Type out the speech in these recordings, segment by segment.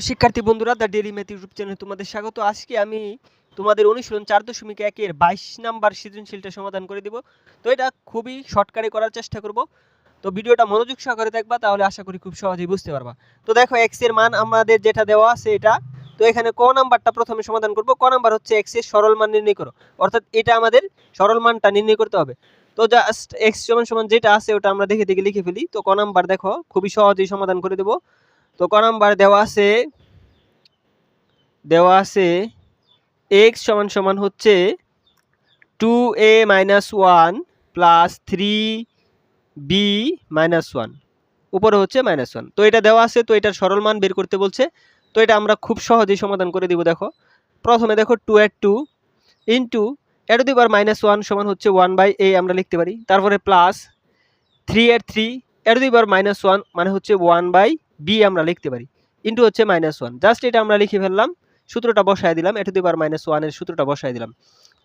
শিক্ষার্থী বন্ধুরা, the daily math YouTube চ্যানেলে তোমাদের স্বাগত। আজকে আমি তোমাদের অনুশীলন 4.1 এর 22 নাম্বার সৃজনশীলটা সমাধান করে দিব। তো এটা খুবই শর্টকাটে করার চেষ্টা করব। তো ভিডিওটা মনোযোগ সহকারে দেখবা, তাহলে আশা করি খুব সহজেই বুঝতে পারবা। তো দেখো, x এর মান আমাদের যেটা দেওয়া আছে এটা। তো এখানে ক নাম্বারটা প্রথমে সমাধান করব। ক নাম্বার হচ্ছে x এর সরল মান নির্ণয় করো, অর্থাৎ এটা আমাদের সরল মানটা নির্ণয় করতে হবে। তো জাস্ট x সমান যেটা আছে ওটা আমরা দেখে দেখে লিখে ফেলি। তো ক নাম্বার দেখো খুবই সহজেই সমাধান করে দেব। তো ক নাম্বার দেওয়া আছে x সমান হচ্ছে 2a - 1 প্লাস 3b - 1, উপরে হচ্ছে -1। তো এটা দেওয়া আছে, তো এটার সরল মান বের করতে বলছে। তো এটা আমরা খুব সহজেই সমাধান করে দিব। দেখো প্রথমে দেখো 2 এর 2 ইন্টু a টু দি পাওয়ার -1 সমান হচ্ছে 1/a আমরা লিখতে পারি। তারপরে প্লাস 3 এর 3 a টু দি পাওয়ার -1 মানে হচ্ছে 1/b আমরা লিখতে পারি, ইন্টু হচ্ছে -1। জাস্ট এটা আমরা লিখে ফেললাম, সূত্রটা বসায় দিলাম, a টু দি পাওয়ার -1 এর সূত্রটা বসায় দিলাম।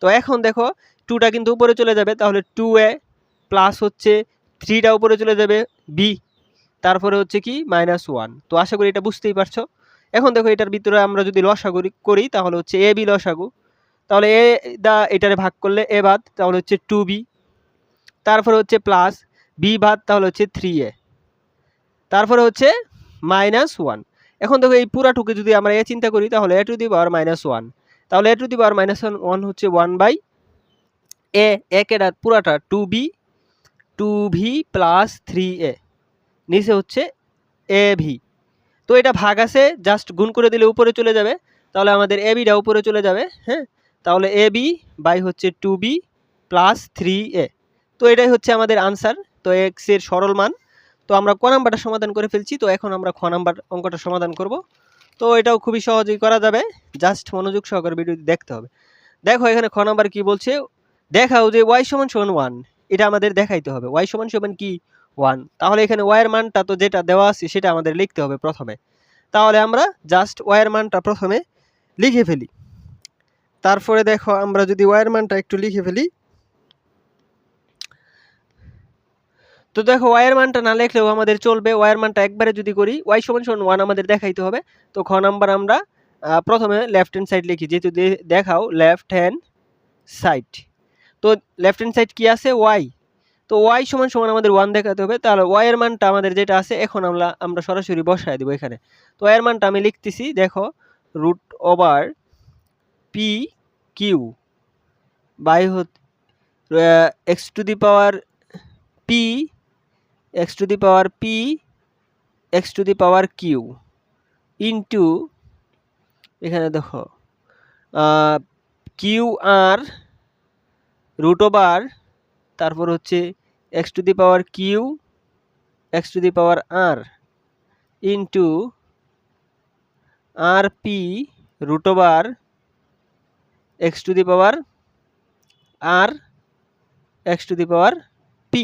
তো এখন দেখো 2টা কিন্তু উপরে চলে যাবে, তাহলে 2a প্লাস হচ্ছে 3টা উপরে চলে যাবে b, তারপরে হচ্ছে কি -1। তো আশা করি এটা বুঝতেই পারছো। এখন দেখো এটার ভিতরে আমরা যদি লসাগু করি তাহলে হচ্ছে ab লসাগু, তাহলে a দা এটারে ভাগ করলে a বাদ, তাহলে হচ্ছে 2b, তারপরে হচ্ছে প্লাস b বাদ, তাহলে হচ্ছে 3a, তারপরে হচ্ছে -1। এখন দেখো এই পুরাটুকু যদি আমরা a চিন্তা করি তাহলে a টু দি পাওয়ার -1, তাহলে a টু দি পাওয়ার -1 হচ্ছে 1/a, একেটা পুরাটা 2b প্লাস 3a, নিচে হচ্ছে ab। তো এটা ভাগ আছে, জাস্ট গুণ করে দিলে উপরে চলে যাবে, তাহলে আমাদের abটা উপরে চলে যাবে। হ্যাঁ, তাহলে ab বাই হচ্ছে 2b প্লাস 3a। তো এটাই হচ্ছে আমাদের আনসার। তো x এর সরল মান। তো আমরা ক নাম্বারটা সমাধান করে ফেলছি। তো এখন আমরা খ নাম্বার অঙ্কটা সমাধান করব। তো এটাও খুবই সহজেই করা যাবে, জাস্ট মনোযোগ সহকারে ভিডিওটি দেখতে হবে। দেখো এখানে খ নাম্বার কি বলছে, দেখাও যে y সমান 1, এটা আমাদের দেখাইতে হবে। y সমান কি 1, তাহলে এখানে y এর মানটা তো যেটা দেওয়া আছে সেটা আমাদের লিখতে হবে প্রথমে। তাহলে আমরা জাস্ট y এর মানটা প্রথমে লিখে ফেলি। তারপরে দেখো আমরা যদি y এর মানটা একটু লিখে ফেলি, তো দেখো y এর মানটা না লিখলেও আমাদের চলবে। y এর মানটা একবারে যদি করি, y সমান 1 আমাদের দেখাইতে হবে। তো খ নাম্বার আমরা প্রথমে লেফট হ্যান্ড সাইড লিখি, যেহেতু দেখাও লেফট হ্যান্ড সাইড। তো লেফট হ্যান্ড সাইড কি আছে y, তো y সমান আমাদের 1 দেখাতে হবে। তাহলে y এর মানটা আমাদের যেটা আছে এখন আমরা সরাসরি বসায় দিব এখানে। তো y এর মানটা আমি লিখতেছি, দেখো √p q by x to the power p x to the power p x to the power q into এখানে দেখো QR √, তারপর হচ্ছে x to the power q x to the power r into RP √, x to the power r x to the power p।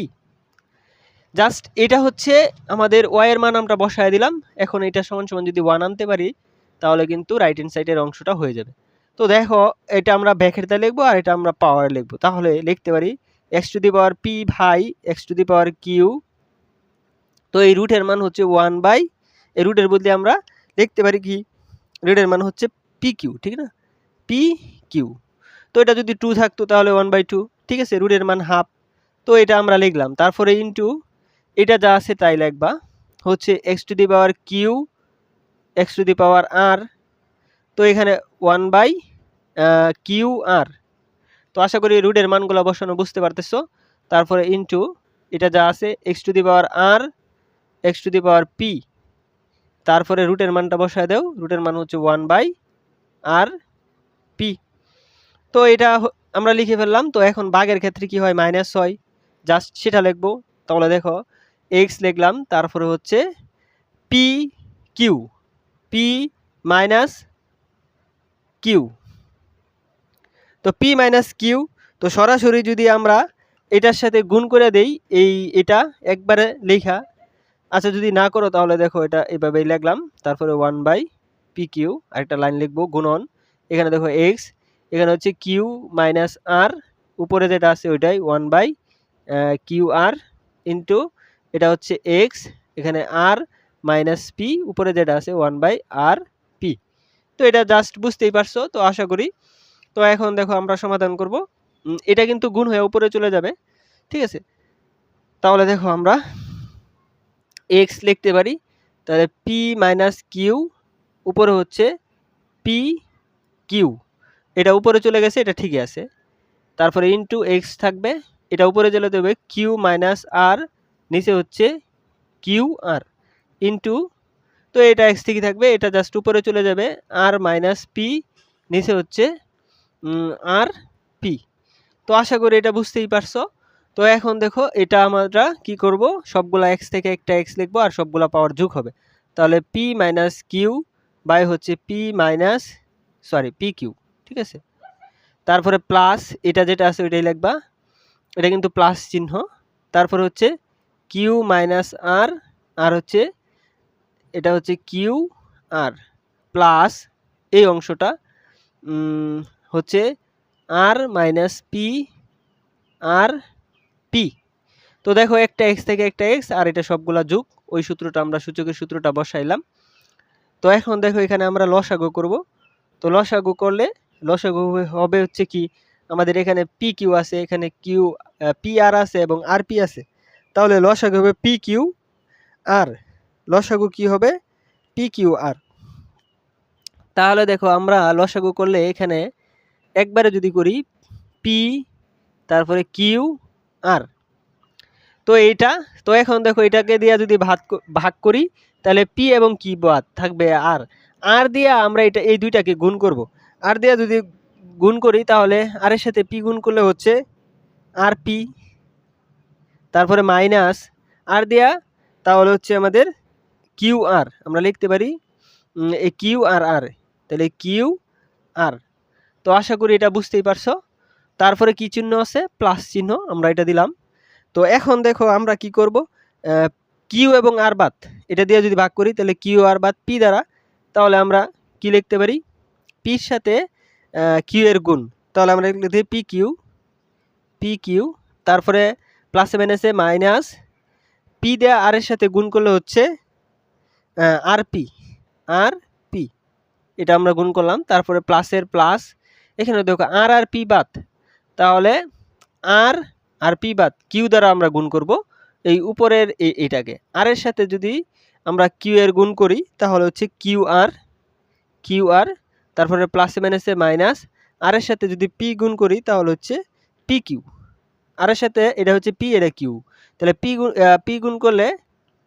Just এটা হচ্ছে আমাদের y এর মান আমরা বসায় দিলাম। এখন এটা সমান যদি 1 আনতে পারি তাহলে কিন্তু রাইট হ্যান্ড সাইডের অংশটা হয়ে যাবে। তো দেখো এটা আমরা ব্র্যাকেটে লিখবো আর এটা আমরা পাওয়ারে লিখবো। তাহলে লিখতে পারি x to the power p ভাই x to the power q। তো এই রুটের মান হচ্ছে 1/, এই রুটের বদলে আমরা লিখতে পারি কি, রুটের মান হচ্ছে pq, ঠিক না, pq। তো এটা যদি 2 থাকতো তাহলে 1/2, ঠিক আছে, রুটের মান হাফ। তো এটা আমরা লিখলাম, তারপরে ইন্টু এটা যা আছে তাই লিখবা হচ্ছে x to the power q x to the power r। তো এখানে 1/qr। তো আশা করি রুটের মানগুলো বসানো বুঝতে পারতেছো। তারপরে ইন্টু এটা যা আছে x to the power r x to the power p, তারপরে রুটের মানটা বসায় দাও, রুটের মান হচ্ছে 1/rp। তো এটা আমরা লিখে ফেললাম। তো এখন ভাগের ক্ষেত্রে কি হয়, মাইনাস হয়, জাস্ট সেটা লিখবো। তাহলে দেখো x লিখলাম, তারপরে হচ্ছে pq p মাইনাস q, তো p মাইনাস q। তো সরাসরি যদি আমরা এটার সাথে গুণ করে দেই, এটা একবারে লেখা, আচ্ছা যদি না করো তাহলে দেখো এটা এইভাবেই লিখলাম, তারপরে 1/pq আরেকটা লাইন লিখবো গুণন, এখানে দেখো x, এখানে হচ্ছে q মাইনাস r, উপরে যেটা আছে ওইটাই 1/qr ইন্টু এটা হচ্ছে x, এখানে r মাইনাস p, উপরে যেটা আছে 1/r তো এটা জাস্ট বুঝতেই পারছো, তো আশা করি। তো এখন দেখো আমরা সমাধান করব। এটা কিন্তু গুণ হয়ে উপরে চলে যাবে, ঠিক আছে। তাহলে দেখো আমরা এক্স লিখতে পারি, তাহলে পি মাইনাস কিউ, উপরে হচ্ছে পি কিউ, এটা উপরে চলে গেছে, এটা ঠিকই আছে। তারপরে ইন্টু এক্স থাকবে, এটা উপরে চলে দেবে কিউ মাইনাস আর, নিচে হচ্ছে কিউ আর ইন্টু, তো এটা এক্স ঠিকই থাকবে, এটা জাস্ট উপরে চলে যাবে আর মাইনাস পি, নিচে হচ্ছে আর পি। তো আশা করি এটা বুঝতেই পারছো। তো এখন দেখো এটা আমরা কি করব, সবগুলা এক্স থেকে একটা এক্স লিখবো আর সবগুলা পাওয়ার যোগ হবে। তাহলে পি মাইনাস কিউ বাই হচ্ছে পি কিউ, ঠিক আছে। তারপরে প্লাস এটা যেটা আছে ওইটাই লিখবা, এটা কিন্তু প্লাস চিহ্ন। তারপরে হচ্ছে কিউ মাইনাস আর, আর হচ্ছে এটা হচ্ছে কিউ আর, প্লাস এই অংশটা হচ্ছে আর মাইনাস পি আর পি। তো দেখো একটা এক্স থেকে একটা এক্স আর এটা সবগুলা যোগ, ওই সূত্রটা আমরা সূচকের সূত্রটা বসাইলাম। তো এখন দেখো এখানে আমরা লসাগু করব। তো লসাগু করলে লসাগু হবে হচ্ছে কি, আমাদের এখানে পি কিউ আছে, এখানে কিউ পি আর আছে এবং আর পি আছে, তাহলে লসাগু হবে পি কিউ আর, লসাগু কি হবে পি কিউ আর। তাহলে দেখো আমরা লসাগু করলে এখানে একবারে যদি করি পি তারপরে কিউ আর, তো এইটা, তো এখন দেখো এটাকে দিয়ে যদি ভাগ করি তাহলে পি এবং কি বাদ থাকবে আর, আর দিয়ে আমরা এটা এই দুইটাকে গুণ করব। আর দিয়ে যদি গুণ করি তাহলে আর এর সাথে পি গুণ করলে হচ্ছে আর পি, তারপরে মাইনাস আর দিয়া তাহলে হচ্ছে আমাদের কিউ আর, আমরা লিখতে পারি এই কিউ আর আর, তাহলে কিউ আর। তো আশা করি এটা বুঝতেই পারছো। তারপরে কি চিহ্ন আছে, প্লাস চিহ্ন, আমরা এটা দিলাম। তো এখন দেখো আমরা কি করব, কিউ এবং আর বাদ এটা দিয়ে যদি ভাগ করি তাহলে কিউ আর বাদ পি দ্বারা, তাহলে আমরা কি লিখতে পারি, পির সাথে কিউ এর গুণ, তাহলে আমরা লিখতে পারি পি কিউ, তারপরে প্লাসে মাইনাসে মাইনাস পি দেয়া আর এর সাথে গুণ করলে হচ্ছে আর পি এটা আমরা গুণ করলাম, তারপরে প্লাসের প্লাস, এখানে দেখো আর আর পি বাদ, তাহলে আর আর পি বাদ কিউ দ্বারা আমরা গুণ করব এই উপরের এইটাকে, আর এর সাথে যদি আমরা কিউ এর গুণ করি তাহলে হচ্ছে কিউ আর, তারপরে প্লাসে মাইনাসে মাইনাস আর এর সাথে যদি পি গুণ করি তাহলে হচ্ছে পি কিউ, আর এর সাথে এটা হচ্ছে পি, এটা কিউ, তাহলে পি গুণ করলে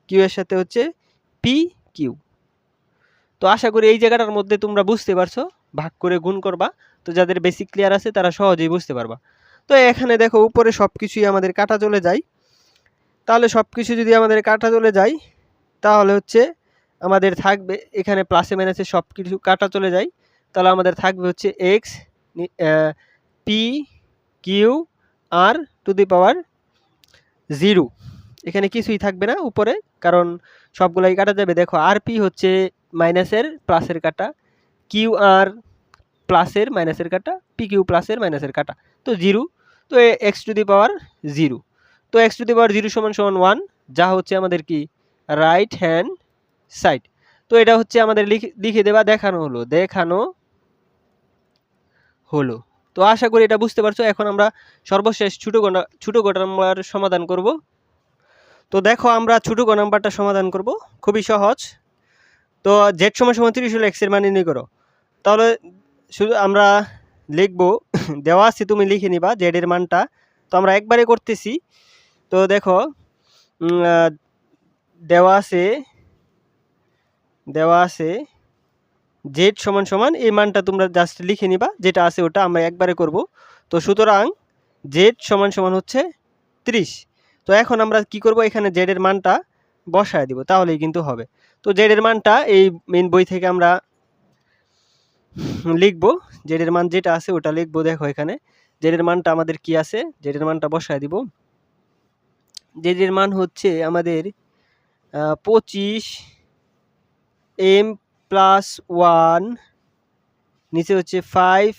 কিউ এর সাথে হচ্ছে পি কিউ। তো আশা করি এই জায়গাটার মধ্যে তোমরা বুঝতে পারছো, ভাগ করে গুণ করবা, তো যাদের বেসিক ক্লিয়ার আছে তারা সহজেই বুঝতে পারবা। তো এখানে দেখো উপরে সব কিছুই আমাদের কাটা চলে যায়, তাহলে সব কিছু যদি আমাদের কাটা চলে যায় তাহলে হচ্ছে আমাদের থাকবে এখানে প্লাসে মাইনাসে সব কিছু কাটা চলে যায়, তাহলে আমাদের থাকবে হচ্ছে x p q r to the power 0, এখানে কিছুই থাকবে না উপরে, কারণ সবগুলাই কাটা যাবে। দেখো আর পি হচ্ছে মাইনাসের প্লাসের কাটা, কিউ আর প্লাসের মাইনাসের কাটা, পি কিউ প্লাসের মাইনাসের কাটা, তো 0, তো এক্স টু দি পাওয়ার 0, তো এক্স টু দি পাওয়ার 0 সমান 1, যা হচ্ছে আমাদের কি রাইট হ্যান্ড সাইড। তো এটা হচ্ছে আমাদের লিখে দেওয়া, দেখানো হলো। তো আশা করি এটা বুঝতে পারছো। এখন আমরা সর্বশেষ ছোট গ নাম্বার সমাধান করব। তো দেখো আমরা ছোট গ নাম্বারটা সমাধান করব, খুবই সহজ। তো জেড সমান 30 হলে এক্স এর মান নির্ণয় করো। তাহলে শুধু আমরা লিখব, দেওয়া আছে তুমি লিখে নিবা জেড এর মানটা, তো আমরা একবারে করতেছি। তো দেখো দেওয়া আছে জেড সমান এই মানটা তোমরা জাস্ট লিখে নিবা, যেটা আছে ওটা আমরা একবারে করব। তো সুতরাং জেড সমান হচ্ছে 30। তো এখন আমরা কি করব, এখানে জেড এর মানটা বসায় দিব, তাহলেই কিন্তু হবে। তো জেড এর মানটা এই মেইন বই থেকে আমরা লিখবো, জেড এর মান যেটা আছে ওটা লিখবো। দেখো এখানে জেড এর মানটা আমাদের কি আছে, জেড এর মানটা বসায় দিব। জেড এর মান হচ্ছে আমাদের 25 m প্লাস 1, নিচে হচ্ছে 5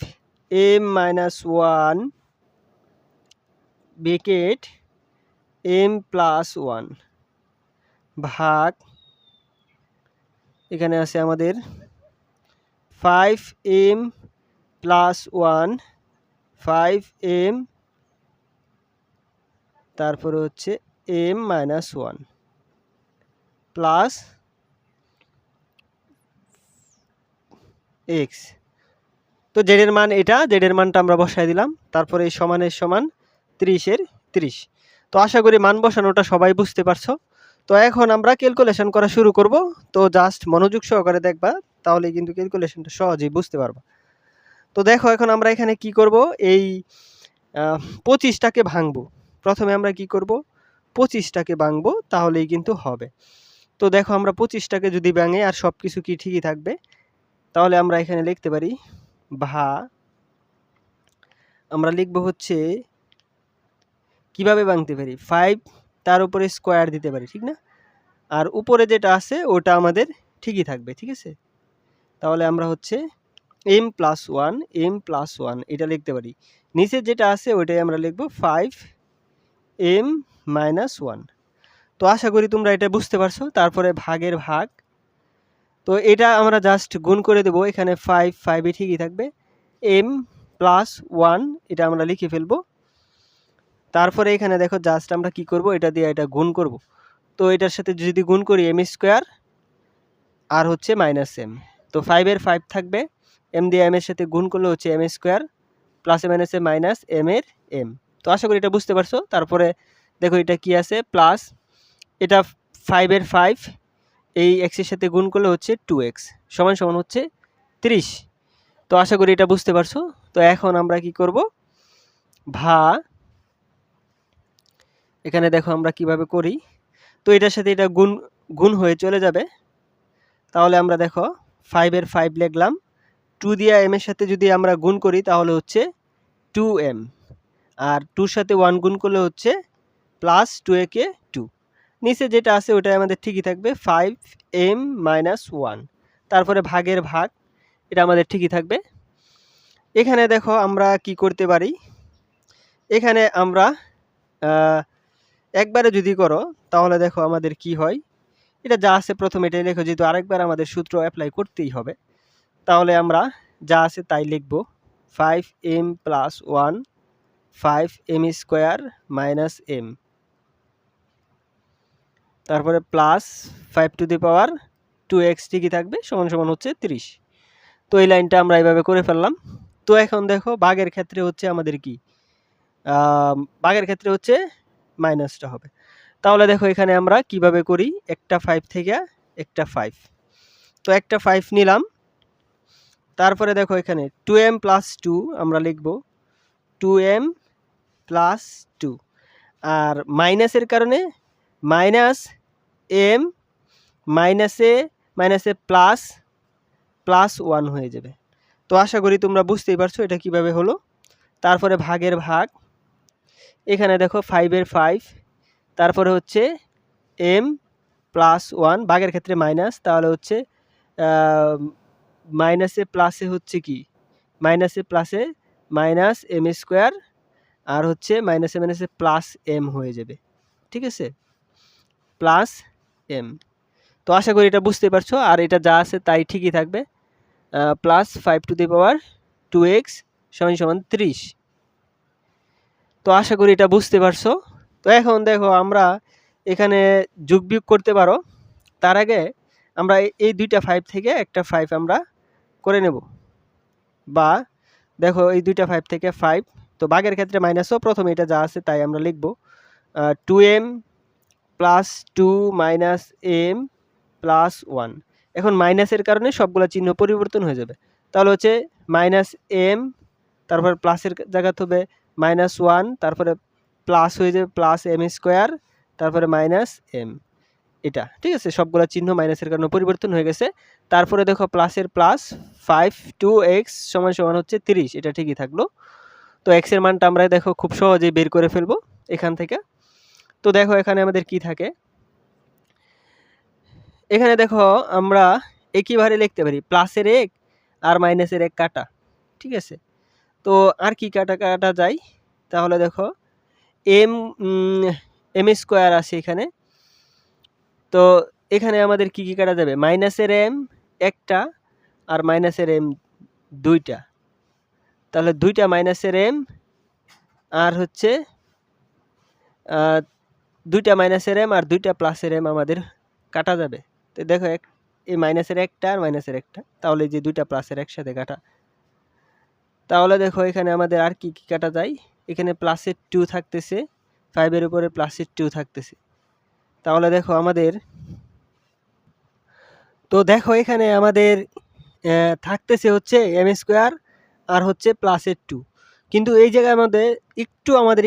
m minus 1 bracket m plus 1 ভাগ, এখানে আছে আমাদের 5m প্লাস 1 5m তারপরে হচ্ছে m মাইনাস 1 প্লাস x। তো জেডের মান এটা, জেডের মানটা আমরা বসাই দিলাম, তারপরে এই সমানের সমান 30-এর 30। তো আশা করি মান বসানোটা সবাই বুঝতে পারছো। তো এখন আমরা ক্যালকুলেশন করা শুরু করব। তো জাস্ট মনোযোগ সহকারে দেখবা, তাহলে কিন্তু ক্যালকুলেশনটা সহজেই বুঝতে পারবা। তো দেখো এখন আমরা এখানে কি করব, এই 25টাকে ভাঙবো। প্রথমে আমরা কি করব, 25টাকে ভাঙবো, তাহলেই কিন্তু হবে। তো দেখো আমরা 25টাকে যদি ভাঙে আর সব কিছু কি ঠিকই থাকবে, তাহলে আমরা এখানে লিখতে পারি আমরা লিখব হচ্ছে কিভাবে ভাঙতে পারি, 5 তার উপরে স্কোয়ার দিতে পারি, ঠিক না? আর উপরে যেটা আছে ওটা আমাদের ঠিকই থাকবে, ঠিক আছে? তাহলে আমরা হচ্ছে m প্লাস 1 এটা লিখতে পারি। নিচে যেটা আছে ওইটাই আমরা লিখব 5m মাইনাস 1। তো আশা করি তোমরা এটা বুঝতে পারছো। তারপরে ভাগের ভাগ, তো এটা আমরা জাস্ট গুণ করে দেব। এখানে 5 ঠিকই থাকবে, m প্লাস 1 এটা আমরা লিখে ফেলবো। তারপরে এখানে দেখো জাস্ট আমরা কি করব, এটা দিয়ে এটা গুণ করব। তো এটার সাথে যদি গুণ করি m স্কোয়ার আর হচ্ছে মাইনাস m, তো 5-এর 5 থাকবে, m দিয়ে m এর সাথে গুণ করলে হচ্ছে m স্কোয়ার প্লাস মাইনাসে মাইনাস m এর m। তো আশা করি এটা বুঝতে পারছো। তারপরে দেখো এটা কি আছে, প্লাস এটা 5-এর 5 এই x এর সাথে গুণ করলে হচ্ছে 2x সমান সমান হচ্ছে 30। তো আশা করি এটা বুঝতে পারছো। তো এখন আমরা কি করব, এখানে দেখো আমরা কিভাবে করি। তো এটার সাথে এটা গুণ হয়ে চলে যাবে। তাহলে আমরা দেখো 5-এর 5 লিখলাম, 2 দিয়ে m এর সাথে যদি আমরা গুণ করি তাহলে হচ্ছে 2m, আর 2-র সাথে 1 গুণ করলে হচ্ছে প্লাস 2a কে 2। নিচে যেটা আছে ওটাই আমাদের ঠিকই থাকবে, 5m মাইনাস 1। তারপরে ভাগের ভাগ, এটা আমাদের ঠিকই থাকবে। এখানে দেখো আমরা কি করতে পারি, এখানে আমরা একবারে যদি করো তাহলে দেখো আমাদের কি হয়, এটা যা আছে প্রথমে এটাই লেখো, যেহেতু আরেকবার আমাদের সূত্র অ্যাপ্লাই করতেই হবে। তাহলে আমরা যা আছে তাই লিখব, 5m plus 1 5m square minus m, তারপরে plus 5 two the power 2x ঠিকই থাকবে সমান সমান হচ্ছে 30। তো এই লাইনটা আমরা এইভাবে করে ফেললাম। তো এখন দেখো ভাগের ক্ষেত্রে হচ্ছে আমাদের কি, ভাগের ক্ষেত্রে হচ্ছে মাইনাসটা হবে। তাহলে দেখো এখানে আমরা কিভাবে করি, একটা 5 থেকে একটা 5, তো একটা 5 নিলাম। তারপরে দেখো এখানে 2m প্লাস 2 আমরা লিখব 2m প্লাস 2, আর মাইনাসের কারণে মাইনাস m মাইনাসে প্লাস 1 হয়ে যাবে। তো আশা করি তোমরা বুঝতেই পারছো এটা কিভাবে হলো। তারপরে ভাগের ভাগ, এখানে দেখো 5-এর 5, তারপরে হচ্ছে m প্লাস 1, ভাগের ক্ষেত্রে মাইনাস, তাহলে হচ্ছে মাইনাসে প্লাসে হচ্ছে কি, মাইনাসে প্লাসে মাইনাস m স্কোয়ার, আর হচ্ছে মাইনাসে প্লাস m হয়ে যাবে, ঠিক আছে, প্লাস m। তো আশা করি এটা বুঝতে পারছো। আর এটা যা আছে তাই ঠিকই থাকবে, plus 5 two the power 2x সমান সমান 30। তো আশা করি এটা বুঝতে পারছো। তো এখন দেখো আমরা এখানে যোগ বিয়োগ করতে পারো, তার আগে আমরা এই দুইটা 5 থেকে একটা 5 আমরা করে নেব। বা দেখো এই দুইটা 5 থেকে 5, তো ভাগের ক্ষেত্রে মাইনাসও, প্রথমে এটা যা আছে তাই আমরা লিখব, 2m plus 2 minus m plus 1। এখন মাইনাসের কারণে সবগুলো চিহ্ন পরিবর্তন হয়ে যাবে। তাহলে হচ্ছে মাইনাস m, তারপর প্লাসের জায়গাতে হবে মাইনাস 1, তারপরে প্লাস হয়ে যাবে প্লাস m স্কোয়ার, তারপরে মাইনাস m, এটা ঠিক আছে, সবগুলো চিহ্ন মাইনাসের কারণে পরিবর্তন হয়ে গেছে। তারপরে দেখো প্লাসের প্লাস 5 2x সমান সমান হচ্ছে 30, এটা ঠিকই থাকলো। তো x এর মানটা আমরা দেখো খুব সহজেই বের করে ফেলবো এখান থেকে। তো দেখো এখানে আমাদের কি থাকে, এখানে দেখো আমরা একইভাবে লিখতে পারি প্লাসের 1 আর মাইনাসের 1 কাটা, ঠিক আছে। তো আর কি কাটা যায়, তাহলে দেখো m স্কোয়ার আছে এখানে, তো এখানে আমাদের কি কাটা যাবে, মাইনাসের m একটা আর মাইনাসের এম দুইটা, তাহলে দুইটা মাইনাসের এম আর হচ্ছে দুইটা মাইনাসের এম আর দুইটা প্লাসের এম আমাদের কাটা যাবে। তো দেখো এই মাইনাসের একটা আর মাইনাসের একটা, তাহলে যে দুইটা প্লাসের একসাথে কাটা। তাহলে দেখো এখানে আমাদের আর কি কি কাটা যায়, এখানে প্লাসের 2 থাকতেছে, 5-এর উপরে প্লাসের 2 থাকতেছে। তাহলে দেখো আমাদের, তো দেখো এখানে আমাদের থাকতেছে হচ্ছে এম স্কোয়ার আর হচ্ছে প্লাসের 2, কিন্তু এই জায়গায় আমাদের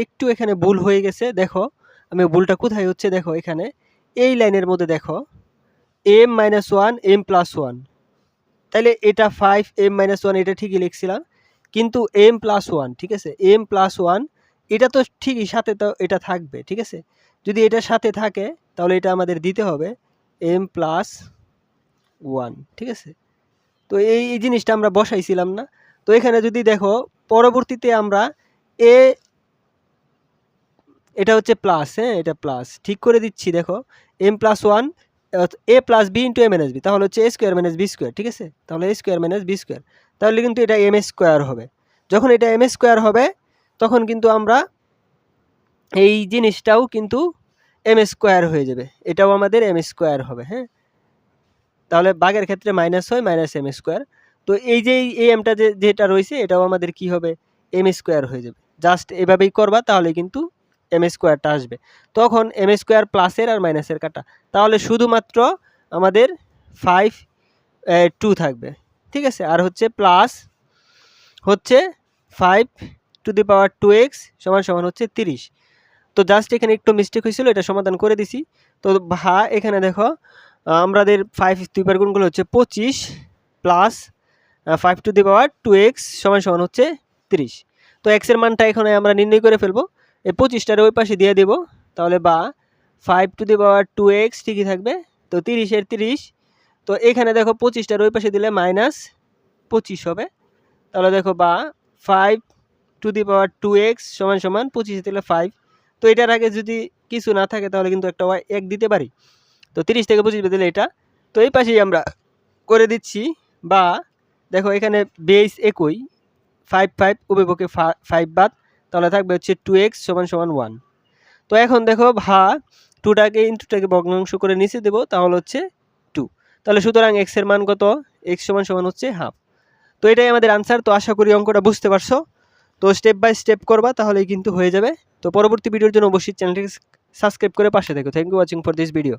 একটু এখানে ভুল হয়ে গেছে। দেখো আমি ভুলটা কোথায় হচ্ছে, দেখো এখানে এই লাইনের মধ্যে দেখো m - 1 m + 1, তাহলে এটা 5 m - 1 এটা ঠিকই লিখছিলাম, কিন্তু m + 1, ঠিক আছে, m + 1 এটা তো ঠিকই সাথে তো এটা থাকবে, ঠিক আছে। যদি এটার সাথে থাকে তাহলে এটা আমাদের দিতে হবে m + 1, ঠিক আছে। তো এই জিনিসটা আমরা বসাইছিলাম না। তো এখানে যদি দেখো পরবর্তীতে আমরা এটা হচ্ছে প্লাস, হ্যাঁ এটা প্লাস ঠিক করে দিচ্ছি। দেখো m + 1 a + b * a - b, তাহলে হচ্ছে a² - b², ঠিক আছে। তাহলে a² - b², তাহলে কিন্তু এটা m² হবে। যখন এটা m² হবে তখন কিন্তু আমরা এই জিনিসটাও কিন্তু m² হয়ে যাবে, এটাও আমাদের m² হবে, হ্যাঁ। তাহলে ভাগের ক্ষেত্রে মাইনাস হয়, -m²। তো এই যে এই এমটা যেটা রয়েছে এটাও আমাদের কি হবে, m² হয়ে যাবে। জাস্ট এভাবেই করবা, তাহলে কিন্তু m²টা আসবে। তখন m² প্লাসের আর মাইনাসের কাটা, তাহলে শুধুমাত্র আমাদের 2 থাকবে, ঠিক আছে। আর হচ্ছে প্লাস হচ্ছে 5^2x = হচ্ছে 30। তো জাস্ট এখানে একটু মিস্টেক হয়েছিল, এটা সমাধান করে দিছি। তো এখানে দেখো আমাদের 5 দুইবার গুণ করলে হচ্ছে 25 প্লাস 5^2x = হচ্ছে 30। তো x এর মানটা এখানে আমরা নির্ণয় করে ফেলবো, এই 25টার ওই পাশে দিয়ে দেব, তাহলে 5^2x ঠিকই থাকবে। তো 30-এর 30, তো এখানে দেখো 25টার ওই পাশে দিলে -25 হবে। তাহলে দেখো 5^2x = 25 দিলে 5। তো এটার আগে যদি কিছু না থাকে তাহলে কিন্তু একটা 1 দিতে পারি। তো 30 থেকে 25 দিলে এটা, তো এই পাশেই আমরা করে দিচ্ছি। বা দেখো এখানে বেস একই, 5 উভয়পক্ষে 5 বাদ, তাহলে থাকবে হচ্ছে 2x = 1। তো এখন দেখো 2টাকে ইন্টুটাকে ভগ্নাংশ করে নিচে দেবো, তাহলে হচ্ছে 2। তাহলে সুতরাং x এর মান কত, x = হচ্ছে হাফ। তো এটাই আমাদের আনসার। তো আশা করি অঙ্কটা বুঝতে পারছো। তো স্টেপ বাই স্টেপ করবা, তাহলেই কিন্তু হয়ে যাবে। তো পরবর্তী ভিডিওর জন্য অবশ্যই চ্যানেলটিকে সাবস্ক্রাইব করে পাশে থেকো। Thank you watching for this video.